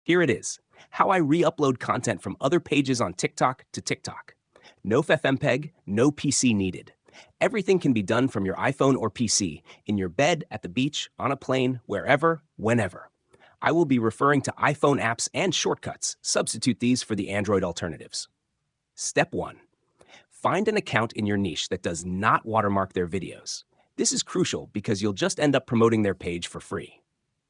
Here it is, how I re-upload content from other pages on TikTok to TikTok. No FFmpeg, no PC needed. Everything can be done from your iPhone or PC, in your bed, at the beach, on a plane, wherever, whenever. I will be referring to iPhone apps and shortcuts. Substitute these for the Android alternatives. Step 1. Find an account in your niche that does not watermark their videos. This is crucial because you'll just end up promoting their page for free.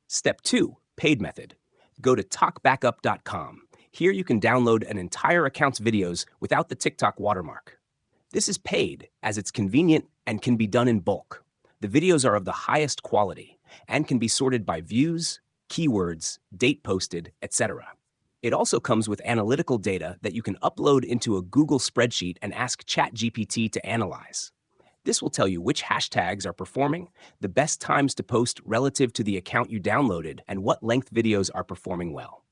Step 2. Paid method. Go to talkbackup.com. Here you can download an entire account's videos without the TikTok watermark. This is paid, as it's convenient and can be done in bulk. The videos are of the highest quality and can be sorted by views, keywords, date posted, etc. It also comes with analytical data that you can upload into a Google spreadsheet and ask ChatGPT to analyze. This will tell you which hashtags are performing, the best times to post relative to the account you downloaded, and what length videos are performing well.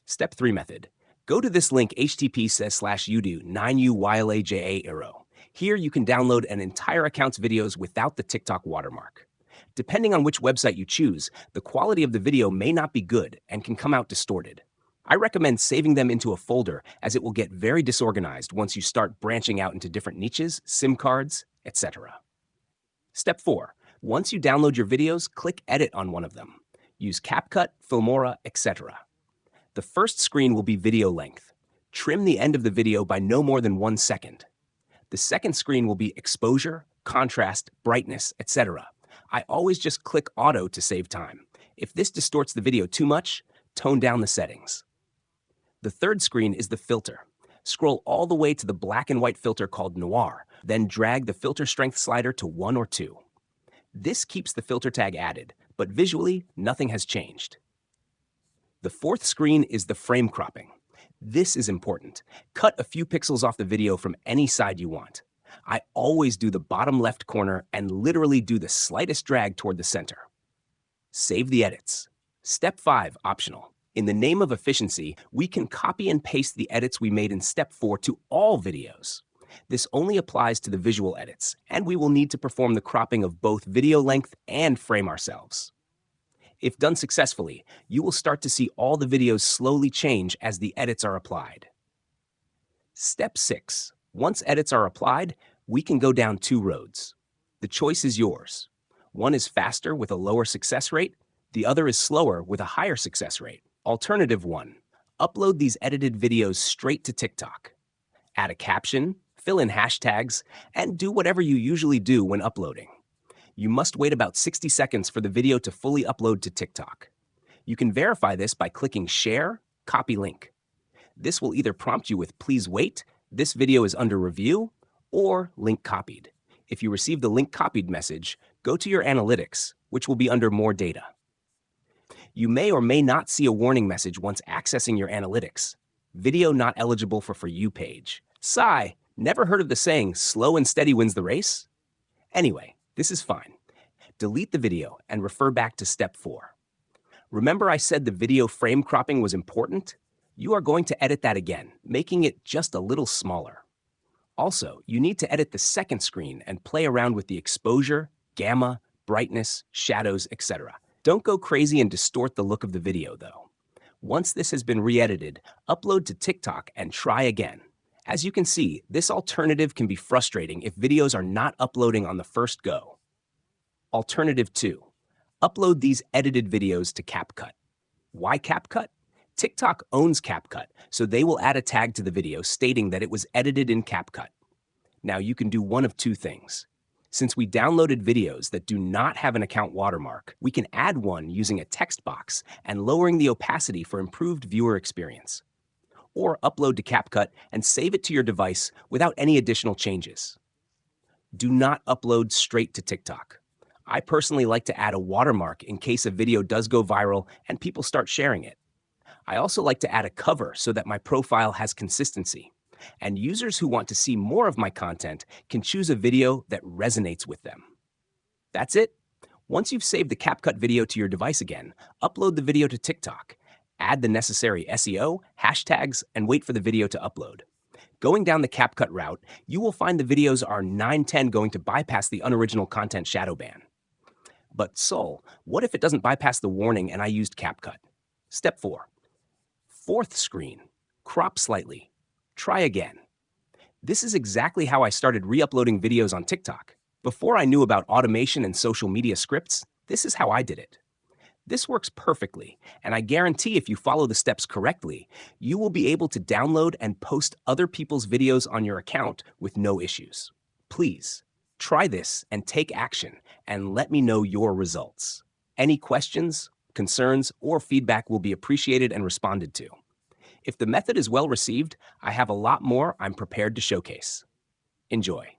Step 3 method. Go to this link http://udo 9uylaja. Here you can download an entire account's videos without the TikTok watermark. Depending on which website you choose, the quality of the video may not be good and can come out distorted. I recommend saving them into a folder, as it will get very disorganized once you start branching out into different niches, SIM cards, etc. Step 4. Once you download your videos, click Edit on one of them. Use CapCut, Filmora, etc. The first screen will be video length. Trim the end of the video by no more than 1 second. The second screen will be exposure, contrast, brightness, etc. I always just click Auto to save time. If this distorts the video too much, tone down the settings. The third screen is the filter. Scroll all the way to the black and white filter called Noir, then drag the filter strength slider to 1 or 2. This keeps the filter tag added, but visually, nothing has changed. The fourth screen is the frame cropping. This is important. Cut a few pixels off the video from any side you want. I always do the bottom left corner and literally do the slightest drag toward the center. Save the edits. Step 5, optional. In the name of efficiency, we can copy and paste the edits we made in Step 4 to all videos. This only applies to the visual edits, and we will need to perform the cropping of both video length and frame ourselves. If done successfully, you will start to see all the videos slowly change as the edits are applied. Step 6. Once edits are applied, we can go down 2 roads. The choice is yours. One is faster with a lower success rate, the other is slower with a higher success rate. Alternative 1. Upload these edited videos straight to TikTok. Add a caption, fill in hashtags, and do whatever you usually do when uploading. You must wait about 60 seconds for the video to fully upload to TikTok. You can verify this by clicking Share, Copy Link. This will either prompt you with Please wait, this video is under review, or Link Copied. If you receive the Link Copied message, go to your analytics, which will be under More Data. You may or may not see a warning message once accessing your analytics. Video not eligible for For You page. Sigh, never heard of the saying, slow and steady wins the race? Anyway, this is fine. Delete the video and refer back to Step 4. Remember I said the video frame cropping was important? You are going to edit that again, making it just a little smaller. Also, you need to edit the second screen and play around with the exposure, gamma, brightness, shadows, etc. Don't go crazy and distort the look of the video, though. Once this has been re-edited, upload to TikTok and try again. As you can see, this alternative can be frustrating if videos are not uploading on the first go. Alternative 2. Upload these edited videos to CapCut. Why CapCut? TikTok owns CapCut, so they will add a tag to the video stating that it was edited in CapCut. Now you can do one of 2 things. Since we downloaded videos that do not have an account watermark, we can add one using a text box and lowering the opacity for improved viewer experience. Or upload to CapCut and save it to your device without any additional changes. Do not upload straight to TikTok. I personally like to add a watermark in case a video does go viral and people start sharing it. I also like to add a cover so that my profile has consistency. And users who want to see more of my content can choose a video that resonates with them. That's it. Once you've saved the CapCut video to your device again, upload the video to TikTok. Add the necessary SEO, hashtags, and wait for the video to upload. Going down the CapCut route, you will find the videos are 9/10 going to bypass the unoriginal content shadow ban. But Sol, what if it doesn't bypass the warning and I used CapCut? Step 4. Fourth screen. Crop slightly. Try again. This is exactly how I started re-uploading videos on TikTok. Before I knew about automation and social media scripts, this is how I did it. This works perfectly, and I guarantee if you follow the steps correctly, you will be able to download and post other people's videos on your account with no issues. Please, try this and take action, and let me know your results. Any questions, concerns, or feedback will be appreciated and responded to. If the method is well received, I have a lot more I'm prepared to showcase. Enjoy.